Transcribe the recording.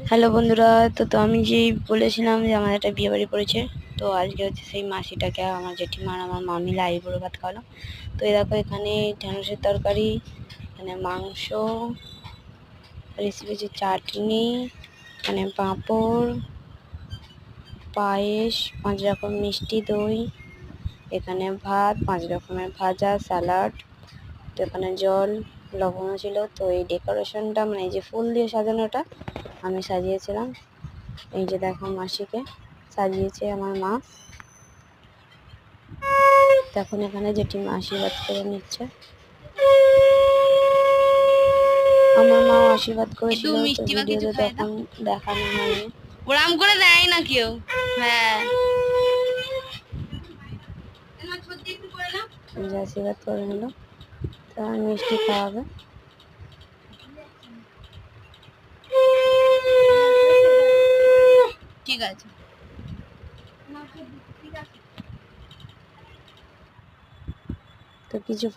Hello বন্ধুরা, তো আমি যেই বলেছিলাম যে আমার একটা বিয়ে বাড়ি পড়েছে। তো আজকে হচ্ছে সেই মাসিটাকে আমার জেঠিমা আর আমার মা মিলে আইবুড়ো ভাত খাওয়ালাম। তো এই দেখো, এখানে ঢেঁড়সের তরকারি, এখানে মাংস, রেসিপি চাটনি, এখানে পাঁপড়, পায়েস, 5 রকম মিষ্টি দই, এখানে ভাত, 5 রকমের ভাজা, স্যালাড, তো এখানে জল, লবণ ছিল। তো এই ডেকোরেশনটা মানে এই যে ফুল দিয়ে সাজানোটা আমি সাজিয়েছিলাম। এই যে দেখো, মাসিকে সাজিয়েছে আমার মা। তখন এখানে জেঠিমা আশীর্বাদ করে নিচ্ছে। আমার মাও আশীর্বাদ একটু করেছিল, তো মিষ্টি বা কিছু ভিডিওতে খাই দাও, তখন দেখানো হয়নি। ওরাম করে দেয় না কেউ। হ্যাঁ, যে আশীর্বাদ করে নিল, তো আর মিষ্টি খাওয়াবে। ঠিক আছে। তো কিছু